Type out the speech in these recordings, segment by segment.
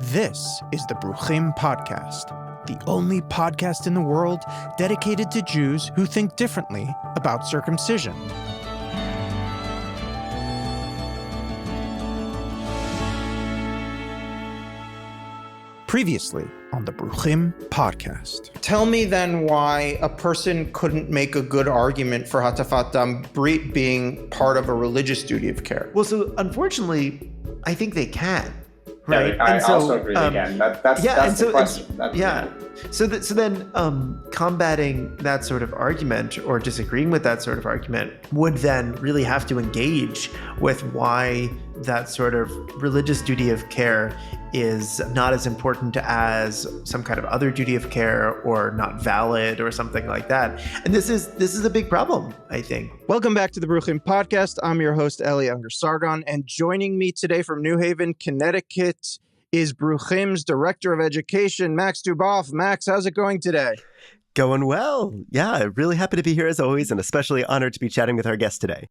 This is the Bruchim podcast, the only podcast in the world dedicated to Jews who think differently about circumcision. Previously on the Bruchim podcast. Tell me then why a person couldn't make a good argument for Hatafat Dam Brit being part of a religious duty of care. Well, so unfortunately, I think they can. Right? Yeah, I also agree again. That's the question. So then combating that sort of argument or disagreeing with that sort of argument would then really have to engage with why that sort of religious duty of care is not as important as some kind of other duty of care or not valid or something like that. And this is a big problem, I think. Welcome back to the Bruchim podcast. I'm your host, Eli Sargon, and joining me today from New Haven, Connecticut is Bruchim's Director of Education, Max Duboff. Max, how's it going today? Going well. Yeah, really happy to be here as always, and especially honored to be chatting with our guest today.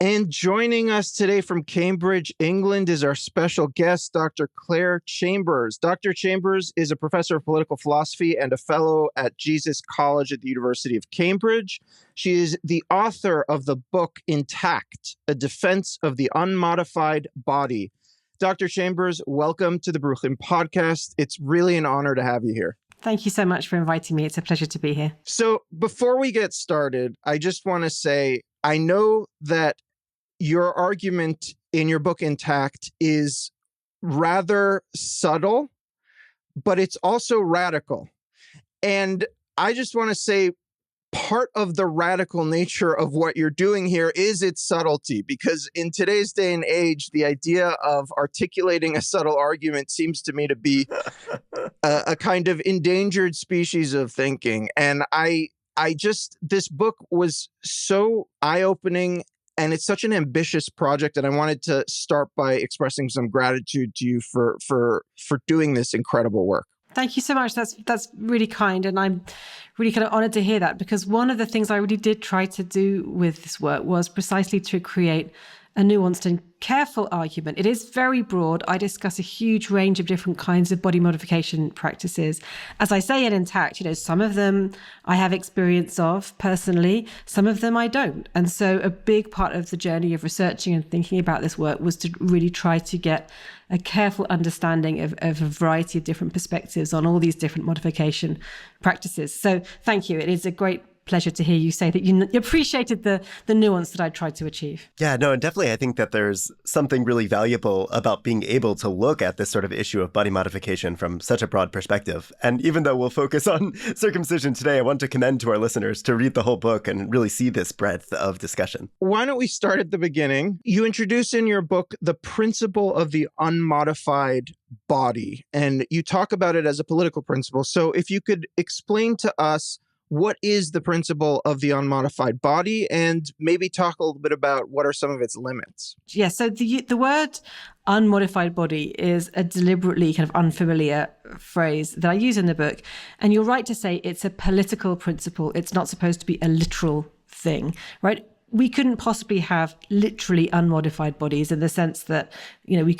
And joining us today from Cambridge, England, is our special guest, Dr. Clare Chambers. Dr. Chambers is a professor of political philosophy and a fellow at Jesus College at the University of Cambridge. She is the author of the book Intact, A Defense of the Unmodified Body. Dr. Chambers, welcome to the Bruchim podcast. It's really an honor to have you here. Thank you so much for inviting me. It's a pleasure to be here. So before we get started, I just want to say, I know that your argument in your book Intact is rather subtle, but it's also radical. And I just want to say part of the radical nature of what you're doing here is its subtlety, because in today's day and age, the idea of articulating a subtle argument seems to me to be a kind of endangered species of thinking. And this book was so eye-opening, and it's such an ambitious project, and I wanted to start by expressing some gratitude to you for doing this incredible work. Thank you so much. That's really kind, and I'm really kind of honored to hear that, because one of the things I really did try to do with this work was precisely to create a nuanced and careful argument. It is very broad. I discuss a huge range of different kinds of body modification practices. As I say in Intact, some of them I have experience of personally, some of them I don't. And so a big part of the journey of researching and thinking about this work was to really try to get a careful understanding of a variety of different perspectives on all these different modification practices. So thank you. It is a great pleasure to hear you say that you appreciated the nuance that I tried to achieve. Yeah, no, and definitely I think that there's something really valuable about being able to look at this sort of issue of body modification from such a broad perspective. And even though we'll focus on circumcision today, I want to commend to our listeners to read the whole book and really see this breadth of discussion. Why don't we start at the beginning? You introduce in your book the principle of the unmodified body, and you talk about it as a political principle. So if you could explain to us what is the principle of the unmodified body, and maybe talk a little bit about what are some of its limits? Yeah, so the word unmodified body is a deliberately kind of unfamiliar phrase that I use in the book. And you're right to say it's a political principle. It's not supposed to be a literal thing, right? We couldn't possibly have literally unmodified bodies in the sense that, we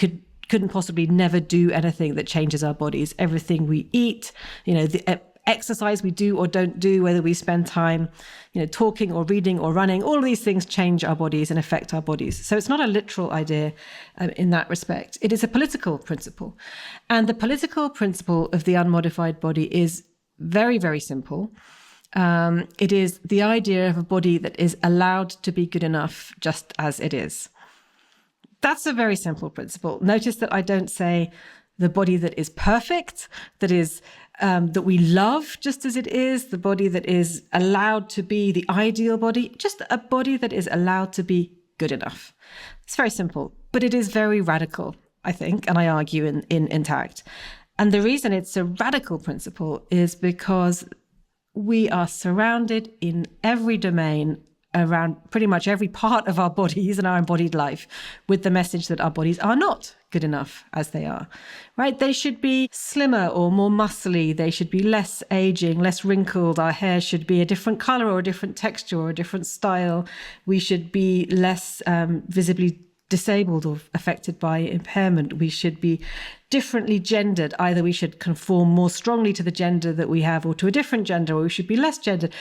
couldn't possibly never do anything that changes our bodies. Everything we eat, the exercise we do or don't do, whether we spend time, talking or reading or running, all of these things change our bodies and affect our bodies. So it's not a literal idea in that respect. It is a political principle. And the political principle of the unmodified body is very, very simple. It is the idea of a body that is allowed to be good enough just as it is. That's a very simple principle. Notice that I don't say the body that is perfect, that is that we love just as it is, the body that is allowed to be the ideal body, just a body that is allowed to be good enough. It's very simple, but it is very radical, I think, and I argue in Intact. And the reason it's a radical principle is because we are surrounded in every domain around pretty much every part of our bodies and our embodied life with the message that our bodies are not good enough as they are, right? They should be slimmer or more muscly. They should be less aging, less wrinkled. Our hair should be a different color or a different texture or a different style. We should be less visibly disabled or affected by impairment, we should be differently gendered. Either we should conform more strongly to the gender that we have or to a different gender, or we should be less gendered.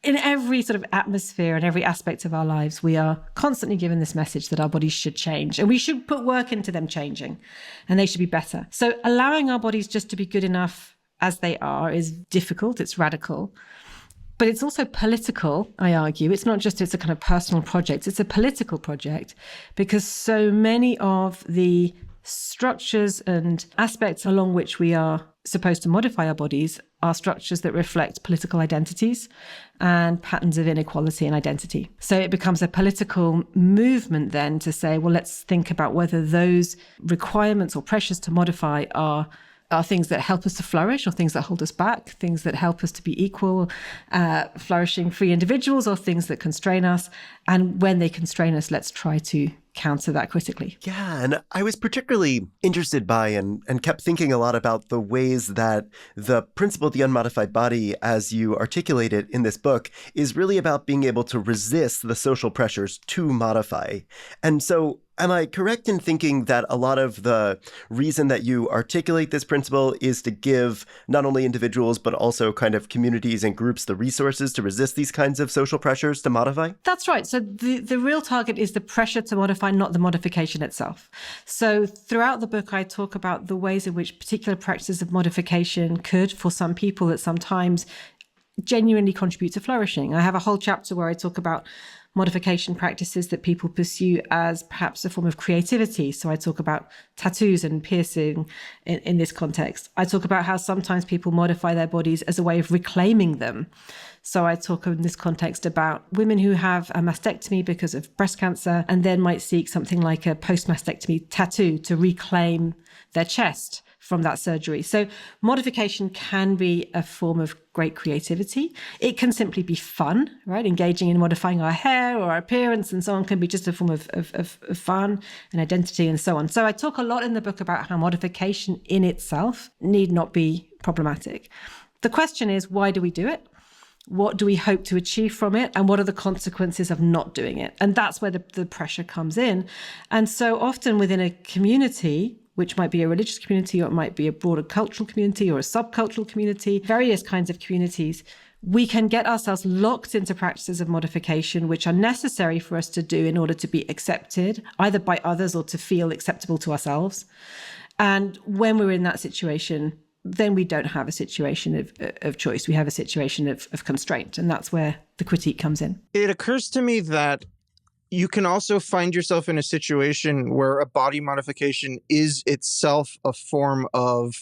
In every sort of atmosphere and every aspect of our lives, we are constantly given this message that our bodies should change and we should put work into them changing and they should be better. So allowing our bodies just to be good enough as they are is difficult, it's radical. But it's also political, I argue. It's not just, it's a kind of personal project. It's a political project because so many of the structures and aspects along which we are supposed to modify our bodies are structures that reflect political identities and patterns of inequality and identity. So it becomes a political movement then to say, well, let's think about whether those requirements or pressures to modify are things that help us to flourish or things that hold us back, things that help us to be equal, flourishing free individuals, or things that constrain us. And when they constrain us, let's try to counter that critically. Yeah, and I was particularly interested by and kept thinking a lot about the ways that the principle of the unmodified body, as you articulate it in this book, is really about being able to resist the social pressures to modify. And so am I correct in thinking that a lot of the reason that you articulate this principle is to give not only individuals, but also kind of communities and groups the resources to resist these kinds of social pressures to modify? That's right. So the real target is the pressure to modify, not the modification itself. So throughout the book, I talk about the ways in which particular practices of modification could, for some people at some times, genuinely contribute to flourishing. I have a whole chapter where I talk about modification practices that people pursue as perhaps a form of creativity. So I talk about tattoos and piercing in this context. I talk about how sometimes people modify their bodies as a way of reclaiming them. So I talk in this context about women who have a mastectomy because of breast cancer and then might seek something like a post-mastectomy tattoo to reclaim their chest from that surgery. So modification can be a form of great creativity. It can simply be fun, right? Engaging in modifying our hair or our appearance and so on can be just a form of fun and identity and so on. So I talk a lot in the book about how modification in itself need not be problematic. The question is, why do we do it? What do we hope to achieve from it? And what are the consequences of not doing it? And that's where the pressure comes in. And so often within a community, which might be a religious community, or it might be a broader cultural community or a subcultural community, various kinds of communities, we can get ourselves locked into practices of modification, which are necessary for us to do in order to be accepted, either by others or to feel acceptable to ourselves. And when we're in that situation, then we don't have a situation of choice. We have a situation of constraint. And that's where the critique comes in. It occurs to me that you can also find yourself in a situation where a body modification is itself a form of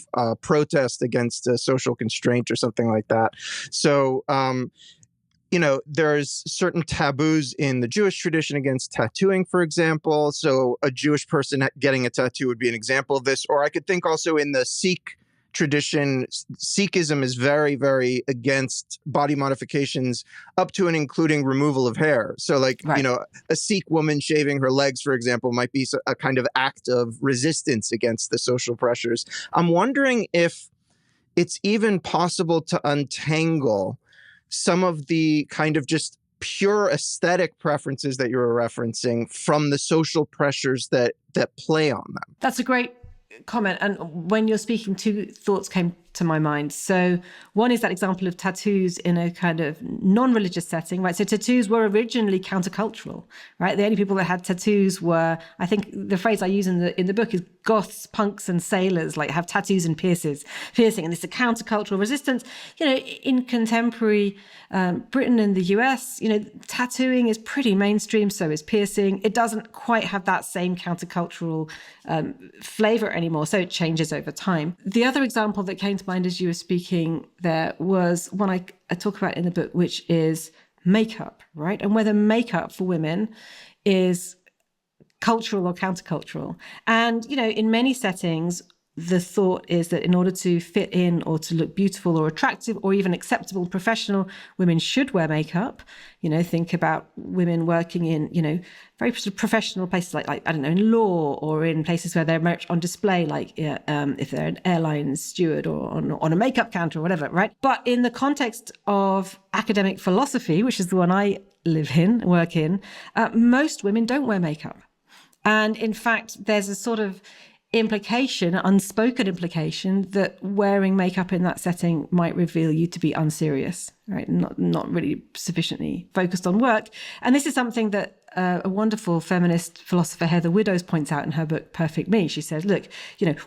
protest against a social constraint or something like that. So, there's certain taboos in the Jewish tradition against tattooing, for example. So a Jewish person getting a tattoo would be an example of this. Or I could think also in the Sikh tradition, Sikhism is very, very against body modifications up to and including removal of hair. So right. A Sikh woman shaving her legs, for example, might be a kind of act of resistance against the social pressures. I'm wondering if it's even possible to untangle some of the kind of just pure aesthetic preferences that you were referencing from the social pressures that play on them. That's a great comment. And when you're speaking, two thoughts came to my mind. So one is that example of tattoos in a kind of non-religious setting, right? So tattoos were originally countercultural, right? The only people that had tattoos were, I think the phrase I use in the book is goths, punks, and sailors, like have tattoos and piercing. And it's a countercultural resistance. In contemporary Britain and the US, tattooing is pretty mainstream, so is piercing. It doesn't quite have that same countercultural flavor anymore, so it changes over time. The other example that came to mind as you were speaking there was one I talk about in the book, which is makeup, right? And whether makeup for women is cultural or countercultural. And, in many settings, the thought is that in order to fit in or to look beautiful or attractive or even acceptable and professional, women should wear makeup. Think about women working in, very sort of professional places like I don't know, in law or in places where they're very much on display, like if they're an airline steward or on a makeup counter or whatever, right? But in the context of academic philosophy, which is the one I live in, work in, most women don't wear makeup. And in fact, there's a sort of implication, unspoken implication, that wearing makeup in that setting might reveal you to be unserious, right? Not really sufficiently focused on work. And this is something that a wonderful feminist philosopher, Heather Widdows, points out in her book, Perfect Me. She says, look,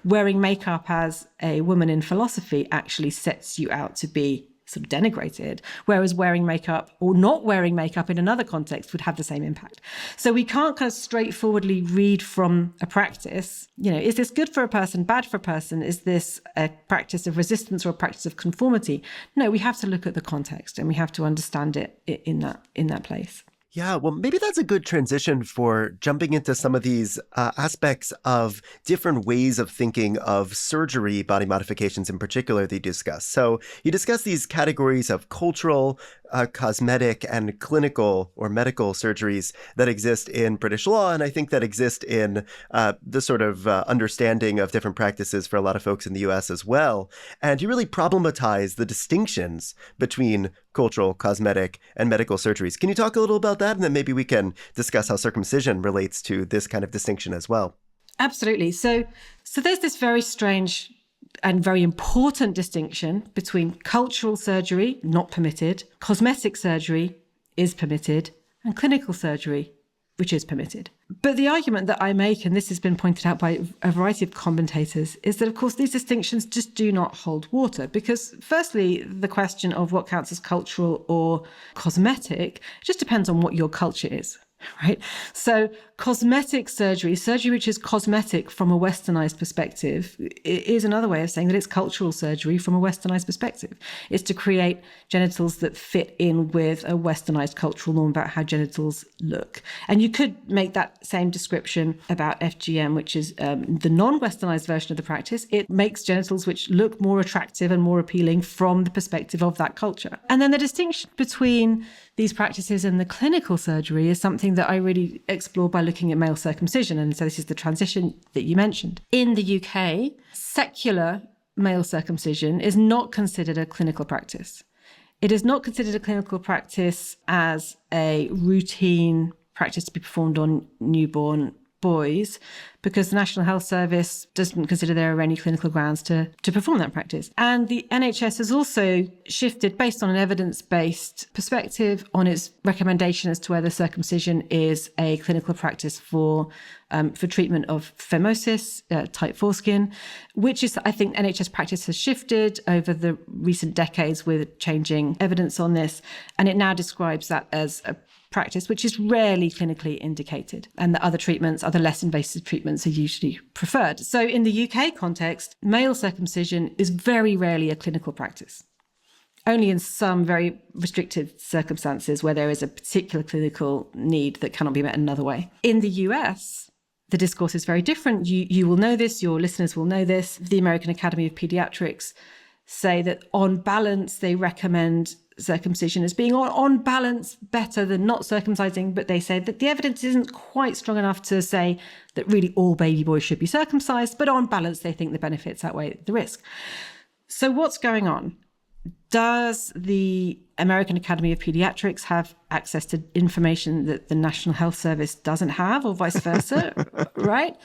wearing makeup as a woman in philosophy actually sets you out to be sort of denigrated, whereas wearing makeup or not wearing makeup in another context would have the same impact. So we can't kind of straightforwardly read from a practice, is this good for a person, bad for a person? Is this a practice of resistance or a practice of conformity? No, we have to look at the context and we have to understand it in that place. Yeah, well, maybe that's a good transition for jumping into some of these aspects of different ways of thinking of surgery, body modifications in particular, that you discuss. So you discuss these categories of cultural, cosmetic, and clinical or medical surgeries that exist in British law, and I think that exist in the sort of understanding of different practices for a lot of folks in the US as well. And you really problematize the distinctions between cultural, cosmetic, and medical surgeries. Can you talk a little about that? And then maybe we can discuss how circumcision relates to this kind of distinction as well. Absolutely. So there's this very strange and very important distinction between cultural surgery, not permitted, cosmetic surgery is permitted, and clinical surgery, which is permitted. But the argument that I make, and this has been pointed out by a variety of commentators, is that, of course, these distinctions just do not hold water. Because firstly, the question of what counts as cultural or cosmetic just depends on what your culture is. Right? So cosmetic surgery which is cosmetic from a westernized perspective, is another way of saying that it's cultural surgery from a westernized perspective. It's to create genitals that fit in with a westernized cultural norm about how genitals look. And you could make that same description about FGM, which is the non-westernized version of the practice. It makes genitals which look more attractive and more appealing from the perspective of that culture. And then the distinction between these practices and the clinical surgery is something that I really explore by looking at male circumcision. And so this is the transition that you mentioned. In the UK, secular male circumcision is not considered a clinical practice. It is not considered a clinical practice as a routine practice to be performed on newborn boys, because the National Health Service doesn't consider there are any clinical grounds to perform that practice. And the NHS has also shifted, based on an evidence-based perspective, on its recommendation as to whether circumcision is a clinical practice for treatment of phimosis, type 4 skin, which is, I think, NHS practice has shifted over the recent decades with changing evidence on this. And it now describes that as a practice which is rarely clinically indicated, and that other less invasive treatments are usually preferred. So in the UK context, male circumcision is very rarely a clinical practice. Only in some very restricted circumstances where there is a particular clinical need that cannot be met another way. In the US, the discourse is very different. You will know this, your listeners will know this. The American Academy of Pediatrics say that on balance, they recommend circumcision as being on balance better than not circumcising, but they say that the evidence isn't quite strong enough to say that really all baby boys should be circumcised, but on balance, they think the benefits outweigh the risk. So what's going on? Does the American Academy of Pediatrics have access to information that the National Health Service doesn't have, or vice versa, right?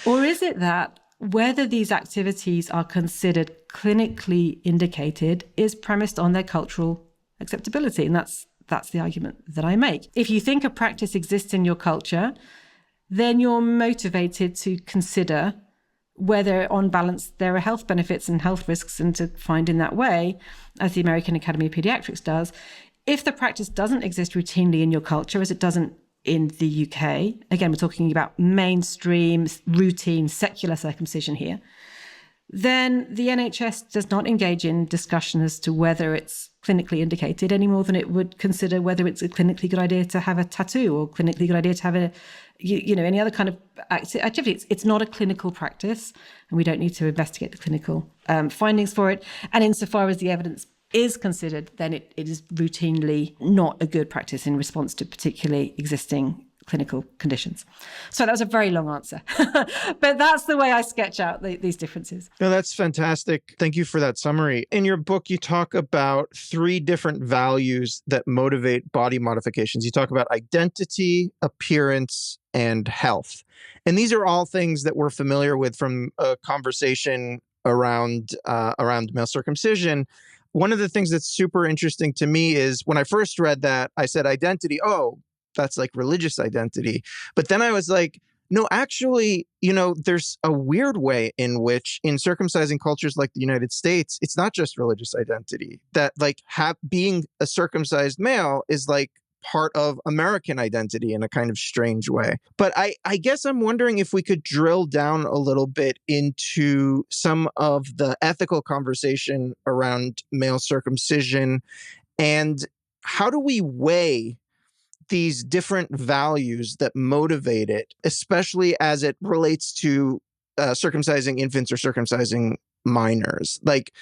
Or is it that whether these activities are considered clinically indicated is premised on their cultural acceptability? And that's the argument that I make. If you think a practice exists in your culture, then you're motivated to consider whether on balance there are health benefits and health risks, and to find in that way, as the American Academy of Pediatrics does. If the practice doesn't exist routinely in your culture, as it doesn't in the UK, again, we're talking about mainstream, routine, secular circumcision here, then the NHS does not engage in discussion as to whether it's clinically indicated any more than it would consider whether it's a clinically good idea to have a tattoo, or clinically good idea to have any other kind of activity. It's not a clinical practice, and we don't need to investigate the clinical findings for it. And insofar as the evidence is considered, then it is routinely not a good practice in response to particularly existing clinical conditions. So that was a very long answer, but that's the way I sketch out these differences. No, that's fantastic. Thank you for that summary. In your book, you talk about 3 different values that motivate body modifications. You talk about identity, appearance, and health. And these are all things that we're familiar with from a conversation around male circumcision. One of the things that's super interesting to me is when I first read that, I said identity, oh, that's like religious identity. But then I was like, no, actually, there's a weird way in which in circumcising cultures like the United States, it's not just religious identity. That like being a circumcised male is like part of American identity in a kind of strange way. But I guess I'm wondering if we could drill down a little bit into some of the ethical conversation around male circumcision and how do we weigh these different values that motivate it, especially as it relates to circumcising infants or circumcising minors. Like,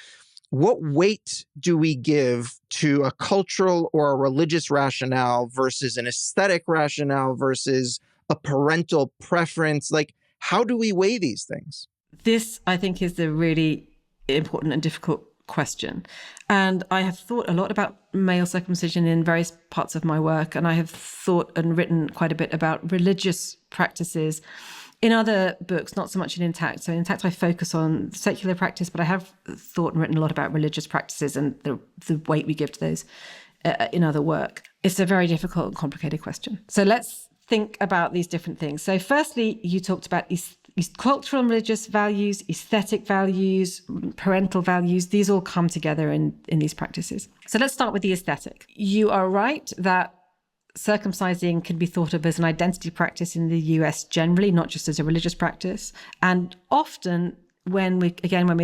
what weight do we give to a cultural or a religious rationale versus an aesthetic rationale versus a parental preference? Like, how do we weigh these things? This, I think, is the really important and difficult question. And I have thought a lot about male circumcision in various parts of my work. And I have thought and written quite a bit about religious practices in other books, not so much in Intact. So in Intact, I focus on secular practice, but I have thought and written a lot about religious practices and the weight we give to those in other work. It's a very difficult and complicated question. So let's think about these different things. So firstly, you talked about cultural and religious values, aesthetic values, parental values. These all come together in these practices. So let's start with the aesthetic. You are right that circumcising can be thought of as an identity practice in the US generally, not just as a religious practice. And often when we're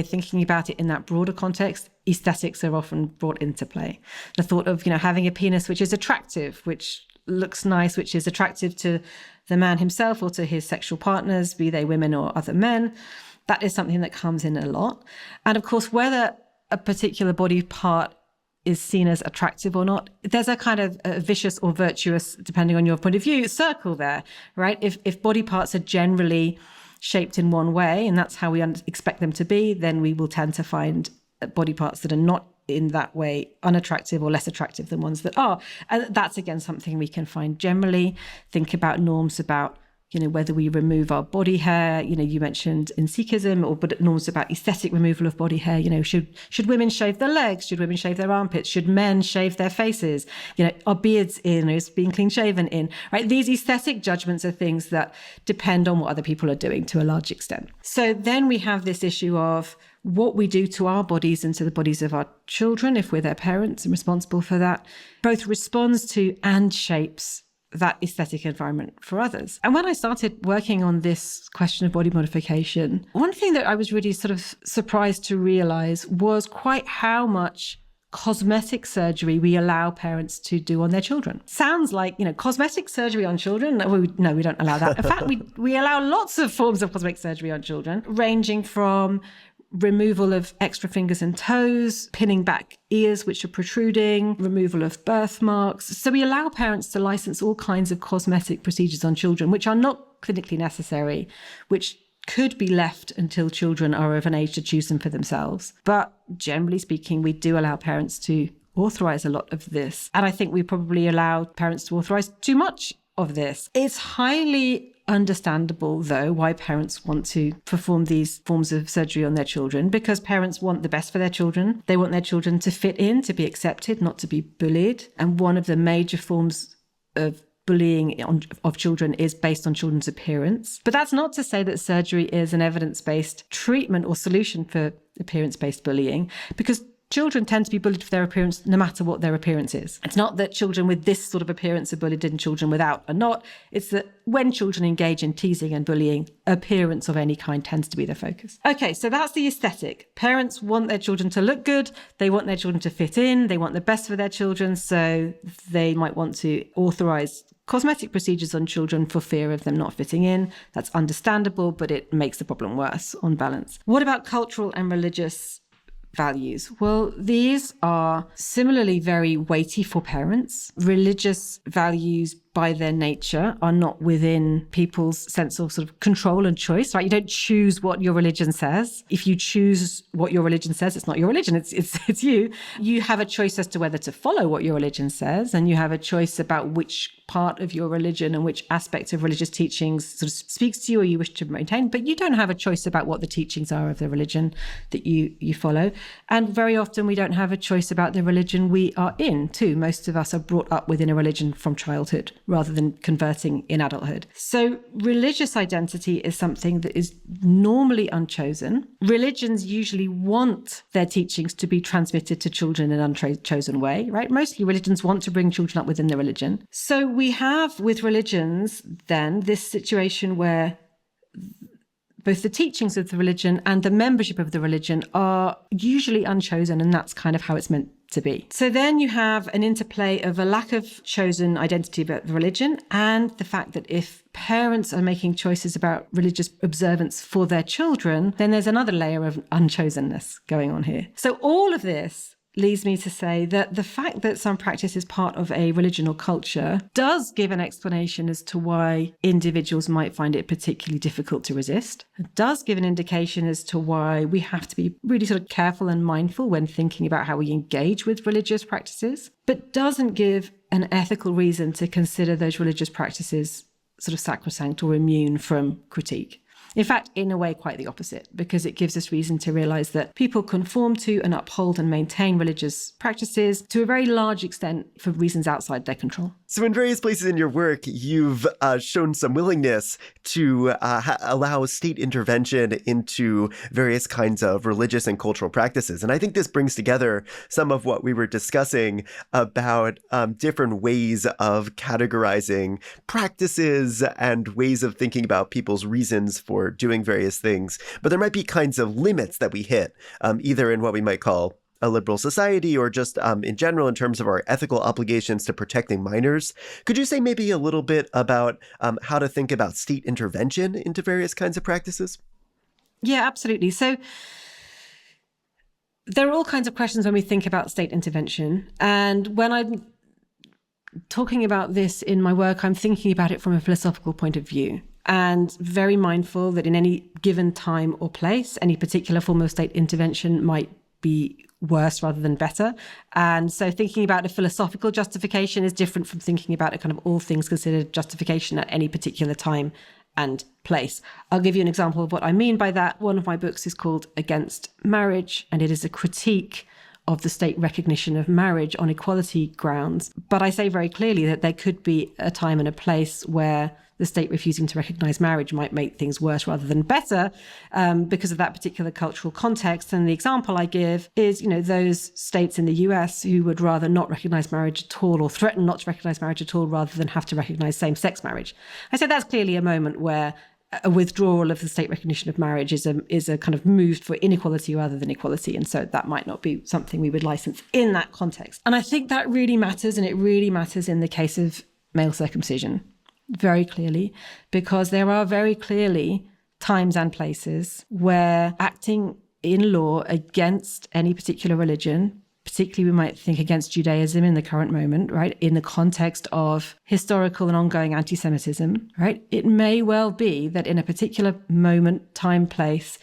thinking about it in that broader context, aesthetics are often brought into play. The thought of, having a penis which is attractive, which looks nice, which is attractive to the man himself or to his sexual partners, be they women or other men. That is something that comes in a lot. And of course, whether a particular body part is seen as attractive or not, there's a kind of a vicious or virtuous, depending on your point of view, circle there, right? If body parts are generally shaped in one way, and that's how we expect them to be, then we will tend to find body parts that are not in that way unattractive or less attractive than ones that are. And that's, again, something we can find generally. Think about norms about, whether we remove our body hair. You mentioned in Sikhism, but norms about aesthetic removal of body hair. Should women shave their legs? Should women shave their armpits? Should men shave their faces? Are beards in? Is being clean shaven in? Right? These aesthetic judgments are things that depend on what other people are doing to a large extent. So then we have this issue of what we do to our bodies and to the bodies of our children, if we're their parents and responsible for that, both responds to and shapes that aesthetic environment for others. And when I started working on this question of body modification, one thing that I was really sort of surprised to realize was quite how much cosmetic surgery we allow parents to do on their children. Sounds like, cosmetic surgery on children. No, we don't allow that. In fact, we allow lots of forms of cosmetic surgery on children, ranging from removal of extra fingers and toes, pinning back ears which are protruding, removal of birthmarks. So we allow parents to license all kinds of cosmetic procedures on children, which are not clinically necessary, which could be left until children are of an age to choose them for themselves. But generally speaking, we do allow parents to authorize a lot of this. And I think we probably allow parents to authorize too much of this. It's highly understandable, though, why parents want to perform these forms of surgery on their children, because parents want the best for their children. They want their children to fit in, to be accepted, not to be bullied. And one of the major forms of bullying of children is based on children's appearance. But that's not to say that surgery is an evidence-based treatment or solution for appearance-based bullying, because children tend to be bullied for their appearance no matter what their appearance is. It's not that children with this sort of appearance are bullied and children without are not. It's that when children engage in teasing and bullying, appearance of any kind tends to be their focus. Okay, so that's the aesthetic. Parents want their children to look good. They want their children to fit in. They want the best for their children. So they might want to authorize cosmetic procedures on children for fear of them not fitting in. That's understandable, but it makes the problem worse on balance. What about cultural and religious values? Well, these are similarly very weighty for parents. Religious values by their nature are not within people's sense of sort of control and choice, right? You don't choose what your religion says. If you choose what your religion says, it's not your religion, it's you. You have a choice as to whether to follow what your religion says, and you have a choice about which part of your religion and which aspect of religious teachings sort of speaks to you or you wish to maintain, but you don't have a choice about what the teachings are of the religion that you follow. And very often we don't have a choice about the religion we are in too. Most of us are brought up within a religion from childhood rather than converting in adulthood. So religious identity is something that is normally unchosen. Religions usually want their teachings to be transmitted to children in an unchosen way, right? Mostly religions want to bring children up within their religion. So we have with religions then this situation where both the teachings of the religion and the membership of the religion are usually unchosen, and that's kind of how it's meant to be. So then you have an interplay of a lack of chosen identity about the religion and the fact that if parents are making choices about religious observance for their children, then there's another layer of unchosenness going on here. So all of this leads me to say that the fact that some practice is part of a religion or culture does give an explanation as to why individuals might find it particularly difficult to resist. It does give an indication as to why we have to be really sort of careful and mindful when thinking about how we engage with religious practices, but doesn't give an ethical reason to consider those religious practices sort of sacrosanct or immune from critique. In fact, in a way, quite the opposite, because it gives us reason to realize that people conform to and uphold and maintain religious practices to a very large extent for reasons outside their control. So in various places in your work, you've shown some willingness to allow state intervention into various kinds of religious and cultural practices. And I think this brings together some of what we were discussing about different ways of categorizing practices and ways of thinking about people's reasons for doing various things. But there might be kinds of limits that we hit, either in what we might call a liberal society or just in general in terms of our ethical obligations to protecting minors. Could you say maybe a little bit about how to think about state intervention into various kinds of practices? Yeah, absolutely. So there are all kinds of questions when we think about state intervention. And when I'm talking about this in my work, I'm thinking about it from a philosophical point of view, and very mindful that in any given time or place, any particular form of state intervention might be worse rather than better. And so thinking about a philosophical justification is different from thinking about a kind of all things considered justification at any particular time and place. I'll give you an example of what I mean by that. One of my books is called Against Marriage, and it is a critique of the state recognition of marriage on equality grounds. But I say very clearly that there could be a time and a place where the state refusing to recognize marriage might make things worse rather than better because of that particular cultural context. And the example I give is, those states in the US who would rather not recognize marriage at all or threaten not to recognize marriage at all rather than have to recognize same-sex marriage. I said that's clearly a moment where a withdrawal of the state recognition of marriage is a kind of move for inequality rather than equality. And so that might not be something we would license in that context. And I think that really matters, and it really matters in the case of male circumcision. Very clearly, because there are very clearly times and places where acting in law against any particular religion, particularly we might think against Judaism in the current moment, right, in the context of historical and ongoing anti-Semitism, right, it may well be that in a particular moment, time, place,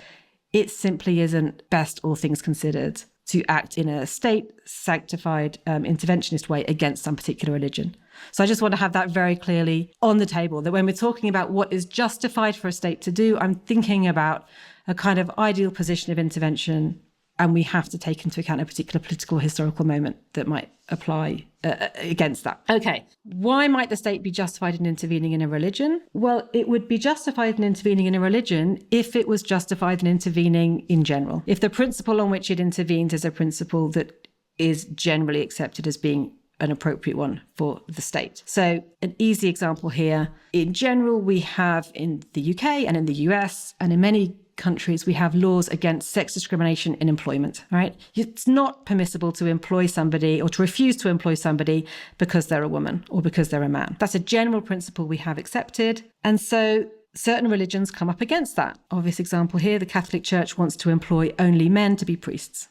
it simply isn't best, all things considered, to act in a state-sanctified interventionist way against some particular religion. So I just want to have that very clearly on the table, that when we're talking about what is justified for a state to do, I'm thinking about a kind of ideal position of intervention, and we have to take into account a particular political historical moment that might apply against that. Okay, why might the state be justified in intervening in a religion? Well, it would be justified in intervening in a religion if it was justified in intervening in general. If the principle on which it intervenes is a principle that is generally accepted as being an appropriate one for the state. So an easy example here, in general, we have in the UK and in the US and in many countries, we have laws against sex discrimination in employment, right? It's not permissible to employ somebody or to refuse to employ somebody because they're a woman or because they're a man. That's a general principle we have accepted. And so certain religions come up against that. Obvious example here, the Catholic Church wants to employ only men to be priests,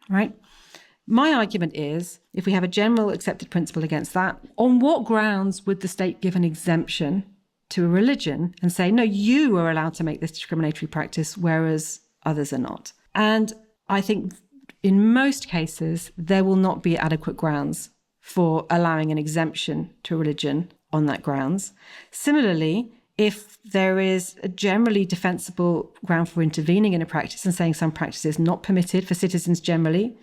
right? My argument is, if we have a general accepted principle against that, on what grounds would the state give an exemption to a religion and say, no, you are allowed to make this discriminatory practice, whereas others are not? And I think in most cases, there will not be adequate grounds for allowing an exemption to a religion on that grounds. Similarly, if there is a generally defensible ground for intervening in a practice and saying some practice is not permitted for citizens generally,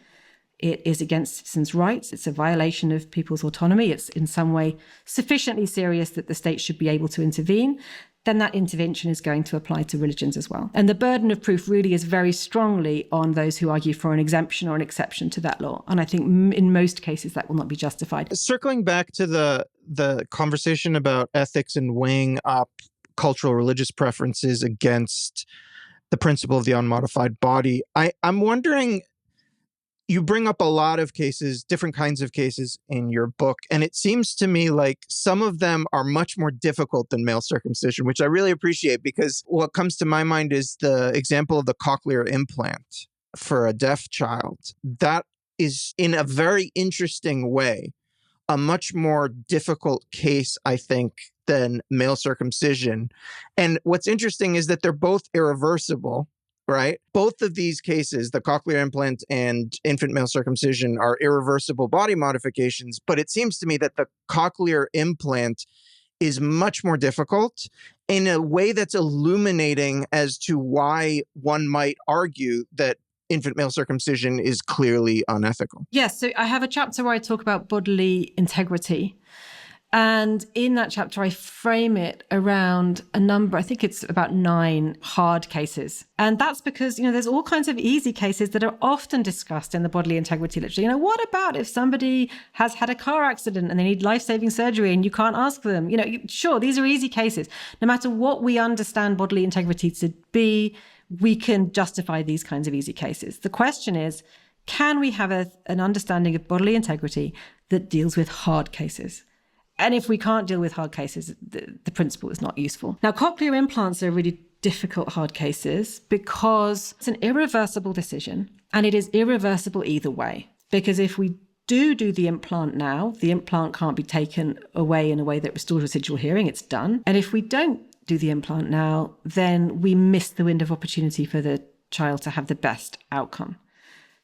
it is against citizens' rights, it's a violation of people's autonomy, it's in some way sufficiently serious that the state should be able to intervene, then that intervention is going to apply to religions as well. And the burden of proof really is very strongly on those who argue for an exemption or an exception to that law. And I think in most cases that will not be justified. Circling back to the conversation about ethics and weighing up cultural religious preferences against the principle of the unmodified body, I'm wondering, you bring up a lot of cases, different kinds of cases in your book, and it seems to me like some of them are much more difficult than male circumcision, which I really appreciate, because what comes to my mind is the example of the cochlear implant for a deaf child. That is, in a very interesting way, a much more difficult case, I think, than male circumcision. And what's interesting is that they're both irreversible, right? Both of these cases, the cochlear implant and infant male circumcision, are irreversible body modifications. But it seems to me that the cochlear implant is much more difficult in a way that's illuminating as to why one might argue that infant male circumcision is clearly unethical. Yes, so I have a chapter where I talk about bodily integrity. And in that chapter, I frame it around a number, I think it's about 9 hard cases. And that's because, there's all kinds of easy cases that are often discussed in the bodily integrity literature. What about if somebody has had a car accident and they need life-saving surgery and you can't ask them? Sure, these are easy cases. No matter what we understand bodily integrity to be, we can justify these kinds of easy cases. The question is, can we have an understanding of bodily integrity that deals with hard cases? And if we can't deal with hard cases, the principle is not useful. Now, cochlear implants are really difficult hard cases because it's an irreversible decision, and it is irreversible either way. Because if we do the implant now, the implant can't be taken away in a way that restores residual hearing. It's done. And if we don't do the implant now, then we miss the window of opportunity for the child to have the best outcome.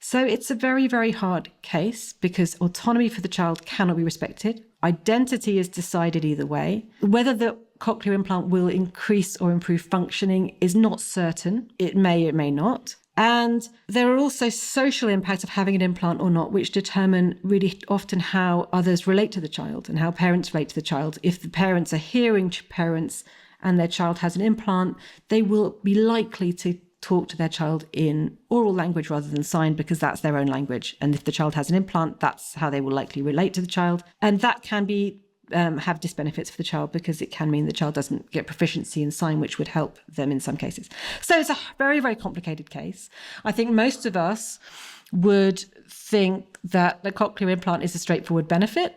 So it's a very, very hard case because autonomy for the child cannot be respected. Identity is decided either way. Whether the cochlear implant will increase or improve functioning is not certain. It may not. And there are also social impacts of having an implant or not, which determine really often how others relate to the child and how parents relate to the child. If the parents are hearing parents and their child has an implant, they will be likely to talk to their child in oral language rather than sign because that's their own language. And if the child has an implant, that's how they will likely relate to the child. And that can be have disbenefits for the child because it can mean the child doesn't get proficiency in sign, which would help them in some cases. So it's a very, very complicated case. I think most of us would think that the cochlear implant is a straightforward benefit,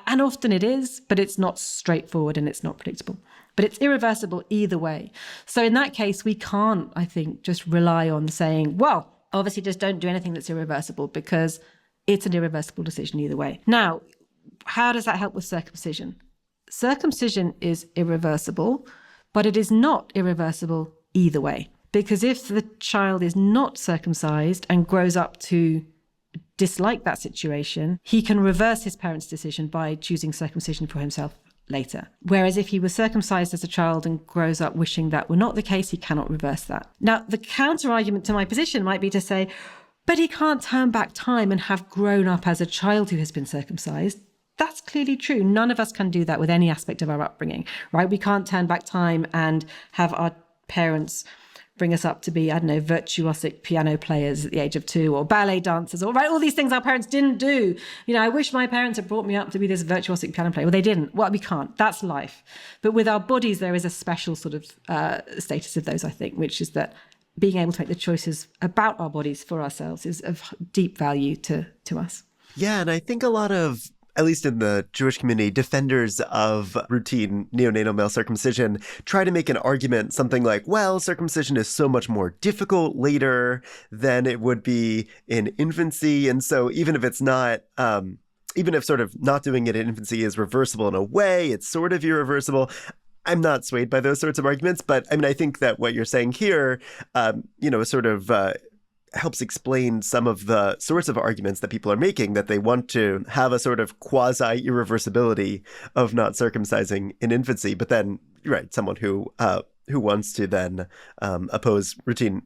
and often it is, but it's not straightforward and it's not predictable. But it's irreversible either way. So in that case, we can't, I think, just rely on saying, well, obviously just don't do anything that's irreversible because it's an irreversible decision either way. Now, how does that help with circumcision? Circumcision is irreversible, but it is not irreversible either way. Because if the child is not circumcised and grows up to dislike that situation, he can reverse his parents' decision by choosing circumcision for himself later. Whereas if he was circumcised as a child and grows up wishing that were not the case, he cannot reverse that. Now, the counter argument to my position might be to say, but he can't turn back time and have grown up as a child who has been circumcised. That's clearly true. None of us can do that with any aspect of our upbringing, right? We can't turn back time and have our parents bring us up to be, virtuosic piano players at the age of 2 or ballet dancers or all these things our parents didn't do. I wish my parents had brought me up to be this virtuosic piano player. Well, they didn't. Well, we can't. That's life. But with our bodies, there is a special sort of status of those, I think, which is that being able to make the choices about our bodies for ourselves is of deep value to us. Yeah, and I think a lot of at least in the Jewish community, defenders of routine neonatal male circumcision try to make an argument, something like, well, circumcision is so much more difficult later than it would be in infancy. And so even if it's not, even if sort of not doing it in infancy is reversible in a way, it's sort of irreversible. I'm not swayed by those sorts of arguments, but I mean, I think that what you're saying here, sort of helps explain some of the sorts of arguments that people are making, that they want to have a sort of quasi-irreversibility of not circumcising in infancy. But then, right, someone who wants to then oppose routine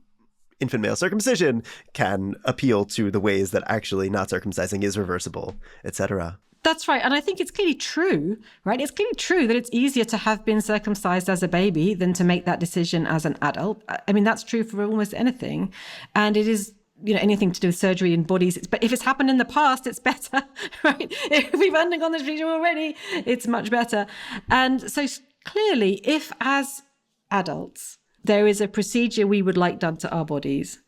infant male circumcision can appeal to the ways that actually not circumcising is reversible, etc. That's right. And I think it's clearly true, right? It's clearly true that it's easier to have been circumcised as a baby than to make that decision as an adult. I mean, that's true for almost anything. And it is, anything to do with surgery and bodies. But if it's happened in the past, it's better, right? If we've undergone the procedure already, it's much better. And so clearly, if as adults, there is a procedure we would like done to our bodies,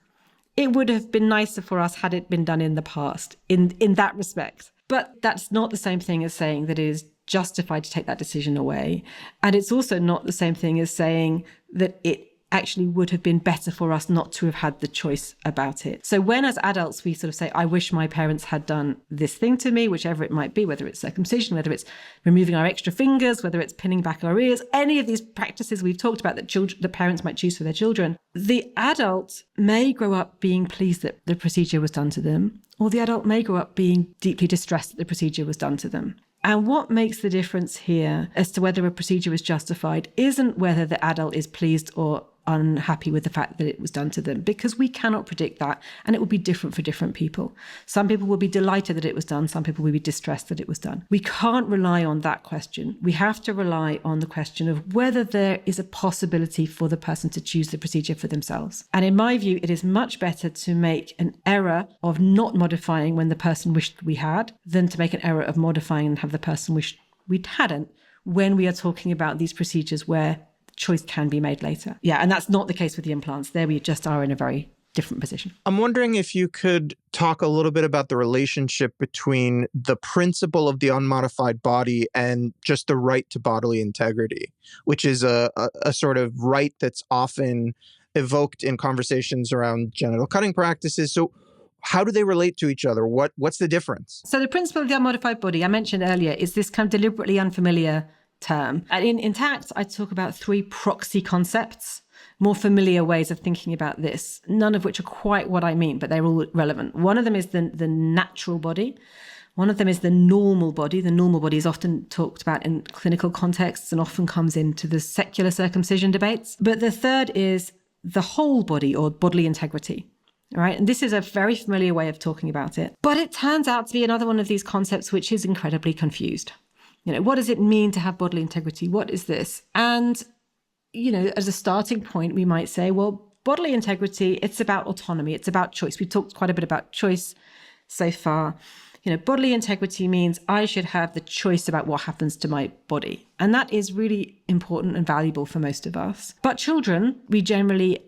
it would have been nicer for us had it been done in the past in that respect. But that's not the same thing as saying that it is justified to take that decision away. And it's also not the same thing as saying that it actually would have been better for us not to have had the choice about it. So when as adults we sort of say, I wish my parents had done this thing to me, whichever it might be, whether it's circumcision, whether it's removing our extra fingers, whether it's pinning back our ears, any of these practices we've talked about that the parents might choose for their children, the adult may grow up being pleased that the procedure was done to them, or the adult may grow up being deeply distressed that the procedure was done to them. And what makes the difference here as to whether a procedure is justified isn't whether the adult is pleased or unhappy with the fact that it was done to them, because we cannot predict that, and it will be different for different people. Some people will be delighted that it was done, some people will be distressed that it was done. We can't rely on that question. We have to rely on the question of whether there is a possibility for the person to choose the procedure for themselves. And in my view, it is much better to make an error of not modifying when the person wished we had, than to make an error of modifying and have the person wished we hadn't, when we are talking about these procedures where choice can be made later. Yeah, and that's not the case with the implants. There we just are in a very different position. I'm wondering if you could talk a little bit about the relationship between the principle of the unmodified body and just the right to bodily integrity, which is a sort of right that's often evoked in conversations around genital cutting practices. So how do they relate to each other? What's the difference? So the principle of the unmodified body I mentioned earlier is this kind of deliberately unfamiliar term. And in Intact, I talk about 3 proxy concepts, more familiar ways of thinking about this, none of which are quite what I mean, but they're all relevant. One of them is the natural body. One of them is the normal body. The normal body is often talked about in clinical contexts and often comes into the secular circumcision debates. But the third is the whole body, or bodily integrity. All right. And this is a very familiar way of talking about it. But it turns out to be another one of these concepts which is incredibly confused. What does it mean to have bodily integrity? What is this? And, as a starting point, we might say, well, bodily integrity, it's about autonomy. It's about choice. We've talked quite a bit about choice so far. Bodily integrity means I should have the choice about what happens to my body. And that is really important and valuable for most of us. But children, we generally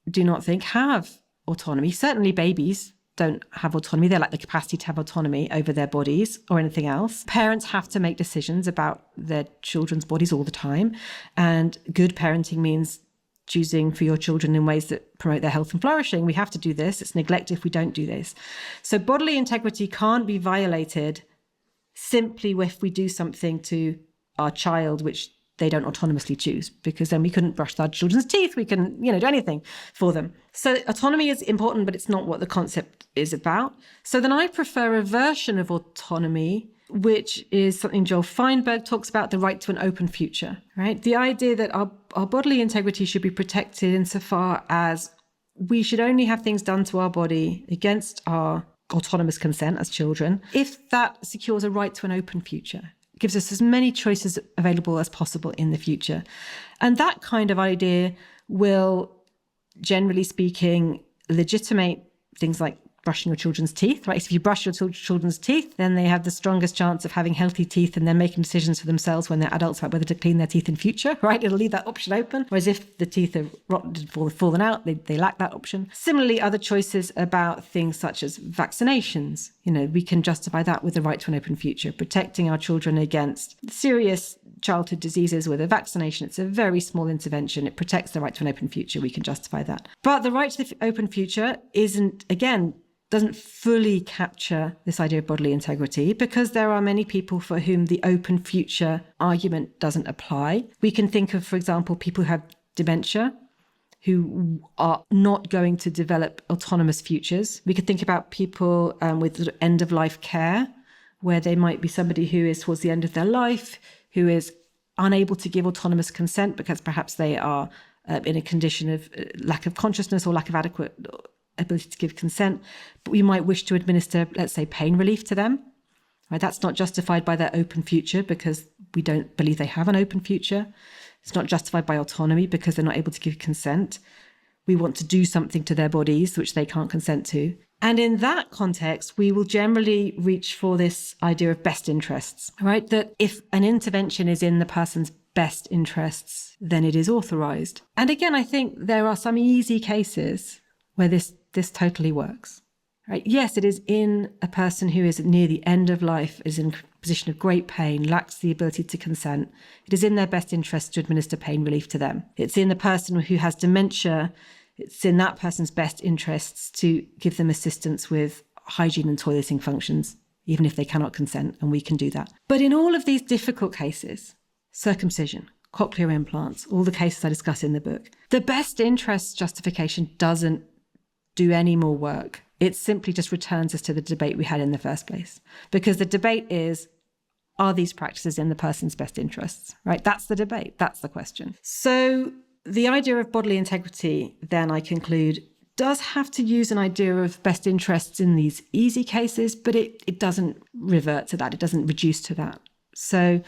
do not think have autonomy. Certainly babies don't have autonomy. They lack the capacity to have autonomy over their bodies or anything else. Parents have to make decisions about their children's bodies all the time. And good parenting means choosing for your children in ways that promote their health and flourishing. We have to do this. It's neglect if we don't do this. So bodily integrity can't be violated simply if we do something to our child which they don't autonomously choose, because then we couldn't brush our children's teeth. We can, do anything for them. So autonomy is important, but it's not what the concept is about. So then I prefer a version of autonomy, which is something Joel Feinberg talks about, the right to an open future, right? The idea that our bodily integrity should be protected insofar as we should only have things done to our body against our autonomous consent as children, if that secures a right to an open future. Gives us as many choices available as possible in the future. And that kind of idea will, generally speaking, legitimate things like brushing your children's teeth, right? So if you brush your children's teeth, then they have the strongest chance of having healthy teeth and then making decisions for themselves when they're adults about whether to clean their teeth in future, right? It'll leave that option open. Whereas if the teeth are rotten, fallen out, they lack that option. Similarly, other choices about things such as vaccinations, we can justify that with the right to an open future, protecting our children against serious childhood diseases with a vaccination. It's a very small intervention. It protects the right to an open future. We can justify that. But the right to the open future doesn't fully capture this idea of bodily integrity, because there are many people for whom the open future argument doesn't apply. We can think of, for example, people who have dementia, who are not going to develop autonomous futures. We could think about people with sort of end-of-life care, where they might be somebody who is towards the end of their life, who is unable to give autonomous consent because perhaps they are in a condition of lack of consciousness or lack of adequate ability to give consent, but we might wish to administer, let's say, pain relief to them. Right? That's not justified by their open future because we don't believe they have an open future. It's not justified by autonomy because they're not able to give consent. We want to do something to their bodies which they can't consent to. And in that context, we will generally reach for this idea of best interests, right? That if an intervention is in the person's best interests, then it is authorized. And again, I think there are some easy cases where this totally works, right? Yes, it is in a person who is near the end of life, is in a position of great pain, lacks the ability to consent. It is in their best interest to administer pain relief to them. It's in the person who has dementia. It's in that person's best interests to give them assistance with hygiene and toileting functions, even if they cannot consent, and we can do that. But in all of these difficult cases, circumcision, cochlear implants, all the cases I discuss in the book, the best interests justification doesn't do any more work. It simply just returns us to the debate we had in the first place. Because the debate is, are these practices in the person's best interests, right? That's the debate. That's the question. So the idea of bodily integrity, then I conclude, does have to use an idea of best interests in these easy cases, but it doesn't revert to that. It doesn't reduce to that. So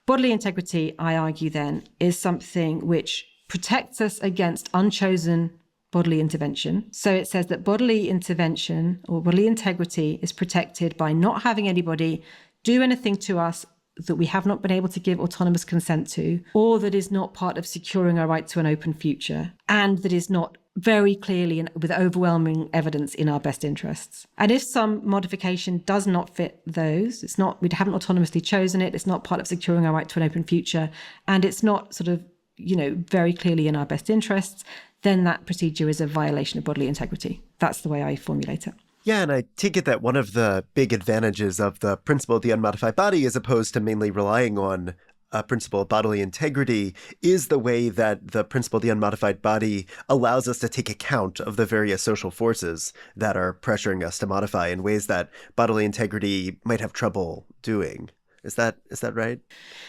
bodily integrity, I argue then, is something which protects us against unchosen bodily intervention. So it says that bodily intervention or bodily integrity is protected by not having anybody do anything to us that we have not been able to give autonomous consent to, or that is not part of securing our right to an open future, and that is not very clearly and with overwhelming evidence in our best interests. And if some modification does not fit those, we haven't autonomously chosen it, it's not part of securing our right to an open future, and it's not sort of, very clearly in our best interests, then that procedure is a violation of bodily integrity. That's the way I formulate it. Yeah, and I take it that one of the big advantages of the principle of the unmodified body, as opposed to mainly relying on a principle of bodily integrity, is the way that the principle of the unmodified body allows us to take account of the various social forces that are pressuring us to modify in ways that bodily integrity might have trouble doing. Is that right?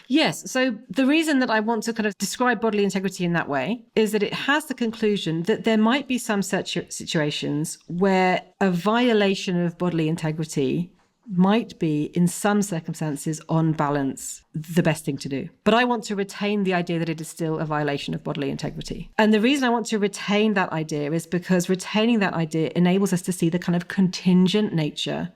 Yes. So the reason that I want to kind of describe bodily integrity in that way is that it has the conclusion that there might be some situations where a violation of bodily integrity might be, in some circumstances, on balance, the best thing to do. But I want to retain the idea that it is still a violation of bodily integrity. And the reason I want to retain that idea is because retaining that idea enables us to see the kind of contingent nature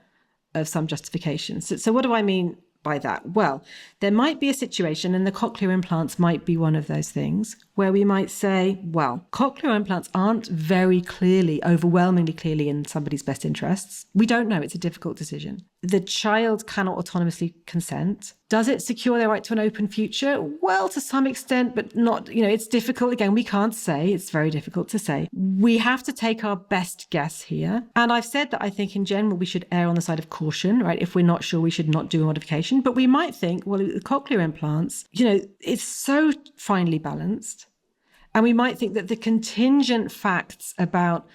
of some justifications. So what do I mean by that? Well, there might be a situation, and the cochlear implants might be one of those things, where we might say, well, cochlear implants aren't very clearly, overwhelmingly clearly in somebody's best interests. We don't know. It's a difficult decision. The child cannot autonomously consent. Does it secure their right to an open future? Well, to some extent, but not, it's difficult. Again, we can't say. It's very difficult to say. We have to take our best guess here. And I've said that I think in general, we should err on the side of caution, right? If we're not sure, we should not do a modification. But we might think, well, the cochlear implants, it's so finely balanced. And we might think that the contingent facts about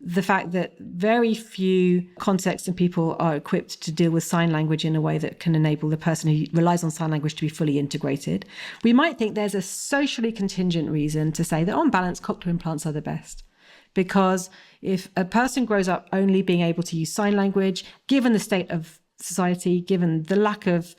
the fact that very few contexts and people are equipped to deal with sign language in a way that can enable the person who relies on sign language to be fully integrated. We might think there's a socially contingent reason to say that on balance, cochlear implants are the best. Because if a person grows up only being able to use sign language, given the state of society, given the lack of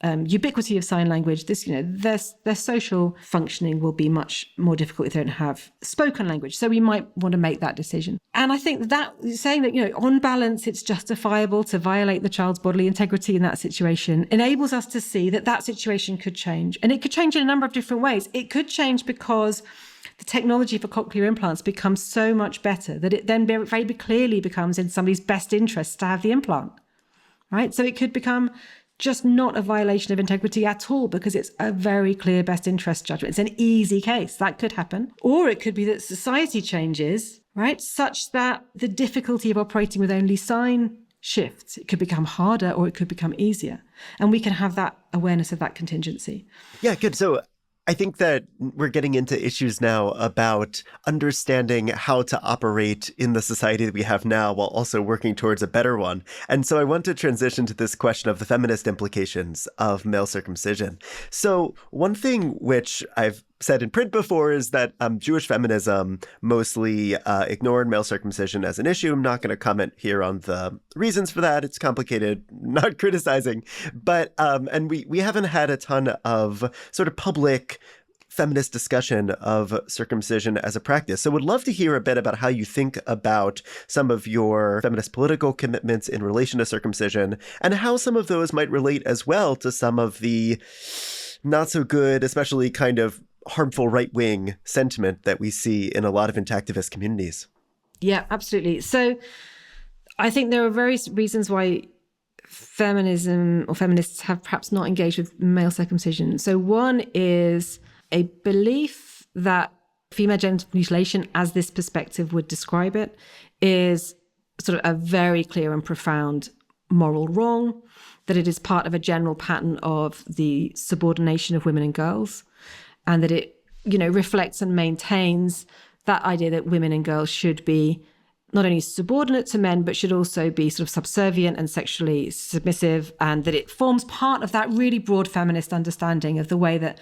ubiquity of sign language, their social functioning will be much more difficult if they don't have spoken language. So we might want to make that decision. And I think that saying that, on balance, it's justifiable to violate the child's bodily integrity in that situation enables us to see that situation could change. And it could change in a number of different ways. It could change because the technology for cochlear implants becomes so much better that it then very clearly becomes in somebody's best interest to have the implant, right? So it could become just not a violation of integrity at all because it's a very clear best interest judgment. It's an easy case. That could happen. Or it could be that society changes, right, such that the difficulty of operating with only sign shifts. It could become harder or it could become easier. And we can have that awareness of that contingency. Yeah, good. So I think that we're getting into issues now about understanding how to operate in the society that we have now while also working towards a better one. And so I want to transition to this question of the feminist implications of male circumcision. So one thing which I've said in print before is that Jewish feminism mostly ignored male circumcision as an issue. I'm not going to comment here on the reasons for that. It's complicated, not criticizing. But and we haven't had a ton of sort of public feminist discussion of circumcision as a practice. So would love to hear a bit about how you think about some of your feminist political commitments in relation to circumcision and how some of those might relate as well to some of the not so good, especially kind of harmful right-wing sentiment that we see in a lot of intactivist communities. Yeah, absolutely. So I think there are various reasons why feminism or feminists have perhaps not engaged with male circumcision. So one is a belief that female genital mutilation, as this perspective would describe it, is sort of a very clear and profound moral wrong, that it is part of a general pattern of the subordination of women and girls, and that it, reflects and maintains that idea that women and girls should be not only subordinate to men, but should also be sort of subservient and sexually submissive, and that it forms part of that really broad feminist understanding of the way that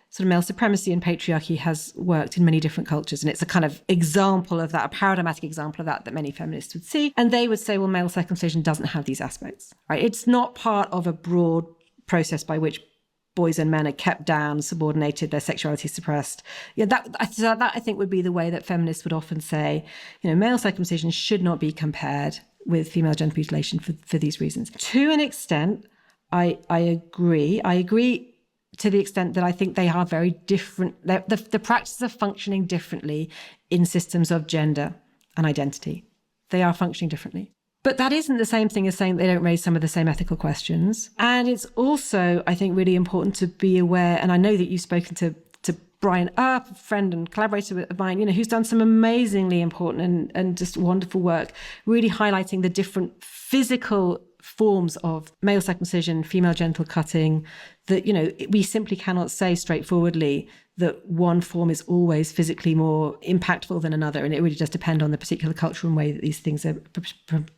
sort of male supremacy and patriarchy has worked in many different cultures. And it's a kind of example of that, a paradigmatic example of that many feminists would see. And they would say, well, male circumcision doesn't have these aspects, right? It's not part of a broad process by which boys and men are kept down, subordinated, their sexuality suppressed. Yeah, that I think would be the way that feminists would often say, male circumcision should not be compared with female genital mutilation for these reasons. To an extent, I agree. I agree to the extent that I think they are very different. The practices are functioning differently in systems of gender and identity. They are functioning differently. But that isn't the same thing as saying they don't raise some of the same ethical questions. And it's also, I think, really important to be aware, and I know that you've spoken to Brian Earp, a friend and collaborator of mine, who's done some amazingly important and just wonderful work, really highlighting the different physical forms of male circumcision, female genital cutting, that, we simply cannot say straightforwardly that one form is always physically more impactful than another. And it really does depend on the particular culture and way that these things are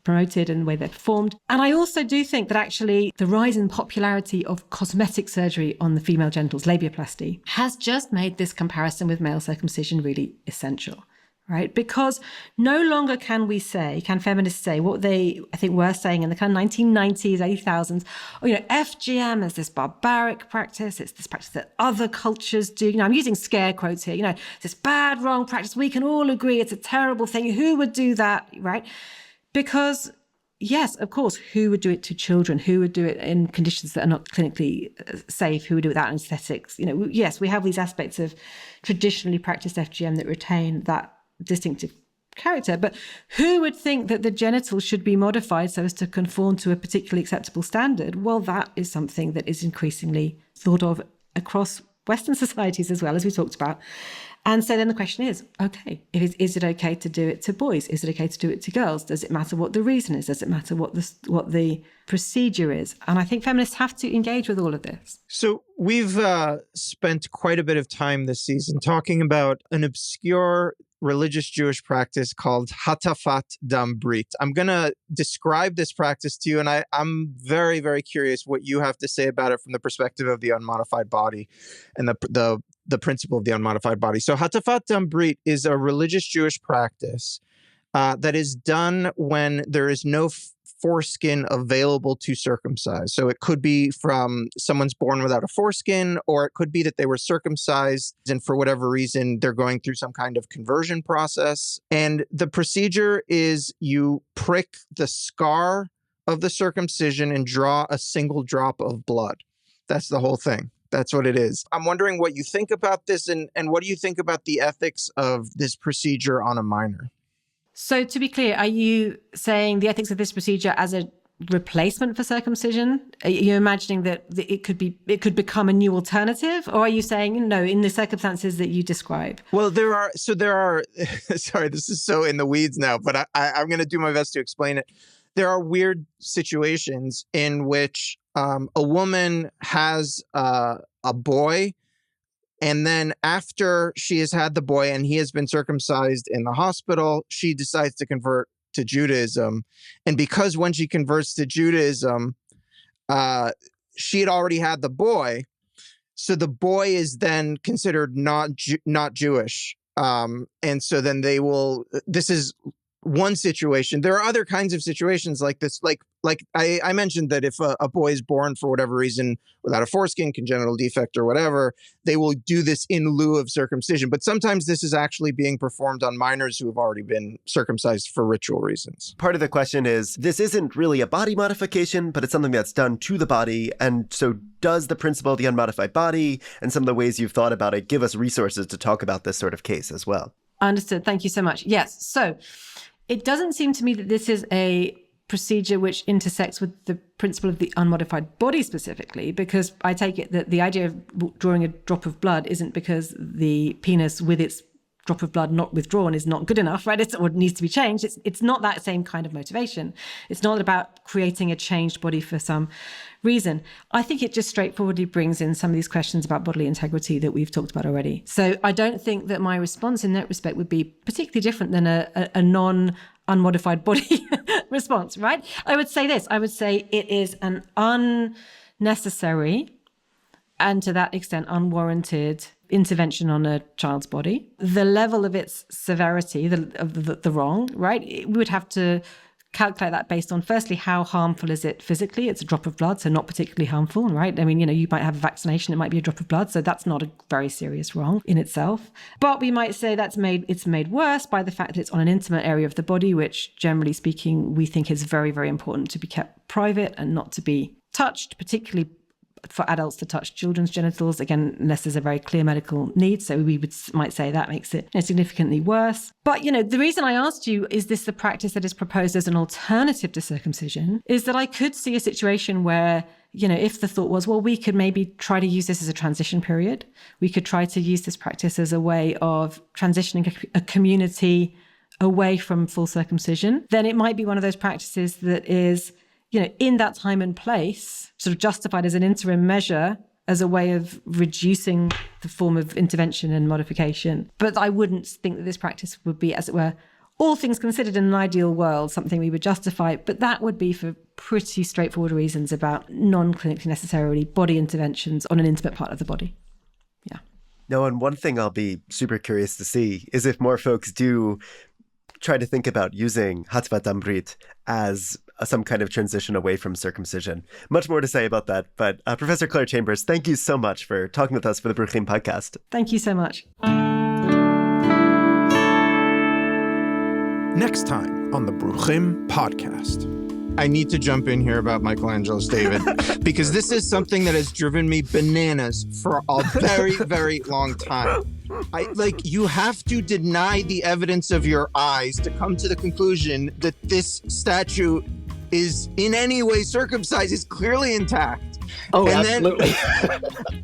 promoted and the way they're performed. And I also do think that actually the rise in popularity of cosmetic surgery on the female genitals, labiaplasty, has just made this comparison with male circumcision really essential. Right? Because no longer can feminists say what they, I think, were saying in the kind of 1990s, 2000s, FGM is this barbaric practice. It's this practice that other cultures do. I'm using scare quotes here. It's this bad, wrong practice. We can all agree it's a terrible thing. Who would do that? Right? Because, yes, of course, who would do it to children? Who would do it in conditions that are not clinically safe? Who would do it without anesthetics? Yes, we have these aspects of traditionally practiced FGM that retain that distinctive character, but who would think that the genitals should be modified so as to conform to a particularly acceptable standard? Well, that is something that is increasingly thought of across Western societies as well, as we talked about. And so then the question is, okay, is it okay to do it to boys? Is it okay to do it to girls? Does it matter what the reason is? Does it matter what the procedure is? And I think feminists have to engage with all of this. So we've spent quite a bit of time this season talking about an obscure religious Jewish practice called hatafat dam brit. I'm going to describe this practice to you, and I'm very, very curious what you have to say about it from the perspective of the unmodified body and the principle of the unmodified body. So hatafat dam brit is a religious Jewish practice that is done when there is no foreskin available to circumcise. So it could be from someone's born without a foreskin, or it could be that they were circumcised and for whatever reason, they're going through some kind of conversion process. And the procedure is you prick the scar of the circumcision and draw a single drop of blood. That's the whole thing. That's what it is. I'm wondering what you think about this, and what do you think about the ethics of this procedure on a minor? So to be clear, are you saying the ethics of this procedure as a replacement for circumcision? Are you imagining that it could become a new alternative? Or are you saying, no, in the circumstances that you describe? Well, there are, sorry, this is so in the weeds now, but I'm going to do my best to explain it. There are weird situations in which a woman has a boy, and then after she has had the boy and he has been circumcised in the hospital, she decides to convert to Judaism. And because when she converts to Judaism, she had already had the boy, so the boy is then considered not Jewish. And so then this is one situation. There are other kinds of situations like this. Like I mentioned that if a boy is born for whatever reason without a foreskin, congenital defect or whatever, they will do this in lieu of circumcision. But sometimes this is actually being performed on minors who have already been circumcised for ritual reasons. Part of the question is, this isn't really a body modification, but it's something that's done to the body. And so does the principle of the unmodified body and some of the ways you've thought about it give us resources to talk about this sort of case as well? Understood. Thank you so much. Yes. So it doesn't seem to me that this is a procedure which intersects with the principle of the unmodified body specifically, because I take it that the idea of drawing a drop of blood isn't because the penis with its drop of blood not withdrawn is not good enough, right? Or needs to be changed. It's not that same kind of motivation. It's not about creating a changed body for some reason. I think it just straightforwardly brings in some of these questions about bodily integrity that we've talked about already. So I don't think that my response in that respect would be particularly different than a non-unmodified body response, right? I would say this. I would say it is an unnecessary and to that extent unwarranted intervention on a child's body. The level of its severity, the wrong, right? We would have to calculate that based on, firstly, how harmful is it physically? It's a drop of blood, so not particularly harmful, right? I mean, you might have a vaccination, it might be a drop of blood, so that's not a very serious wrong in itself. But we might say it's made worse by the fact that it's on an intimate area of the body, which generally speaking, we think is very, very important to be kept private and not to be touched, particularly for adults to touch children's genitals, again, unless there's a very clear medical need. So we might say that makes it significantly worse. But, the reason I asked you, is this the practice that is proposed as an alternative to circumcision, is that I could see a situation where, if the thought was, well, we could maybe try to use this as a transition period. We could try to use this practice as a way of transitioning a community away from full circumcision. Then it might be one of those practices that is, in that time and place, sort of justified as an interim measure as a way of reducing the form of intervention and modification. But I wouldn't think that this practice would be, as it were, all things considered in an ideal world, something we would justify. But that would be for pretty straightforward reasons about non-clinically necessarily body interventions on an intimate part of the body. Yeah. No, and one thing I'll be super curious to see is if more folks do try to think about using Hatvat Amrit as some kind of transition away from circumcision. Much more to say about that. But Professor Clare Chambers, thank you so much for talking with us for the Bruchim podcast. Thank you so much. Next time on the Bruchim podcast. I need to jump in here about Michelangelo's David, because this is something that has driven me bananas for a very, very long time. You have to deny the evidence of your eyes to come to the conclusion that this statue is in any way circumcised, is clearly intact. Oh, and absolutely.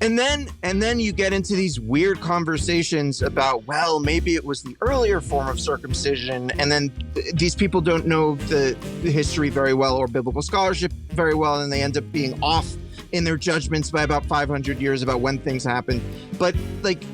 And then you get into these weird conversations about, well, maybe it was the earlier form of circumcision. And then these people don't know the history very well or biblical scholarship very well. And they end up being off in their judgments by about 500 years about when things happened. But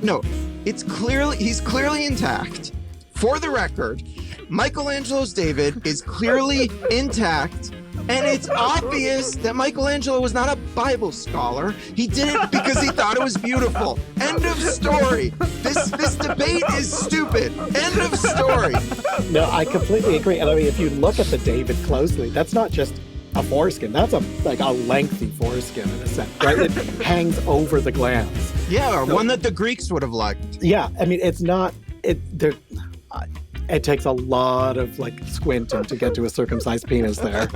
no, he's clearly intact. For the record, Michelangelo's David is clearly intact. And it's obvious that Michelangelo was not a Bible scholar. He did it because he thought it was beautiful. End of story. This debate is stupid. End of story. No, I completely agree. And I mean, if you look at the David closely, that's not just a foreskin. That's a lengthy foreskin in a sense, right? It hangs over the glans. Yeah, or one that the Greeks would have liked. Yeah, I mean, it's not. It takes a lot of squinting to get to a circumcised penis there.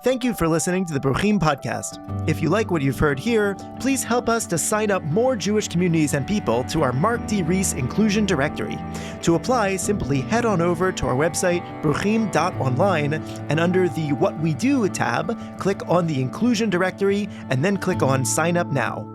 Thank you for listening to the Bruchim podcast. If you like what you've heard here, please help us to sign up more Jewish communities and people to our Mark D. Rees Inclusion Directory. To apply, simply head on over to our website, bruchim.online, and under the What We Do tab, click on the Inclusion Directory, and then click on Sign Up Now.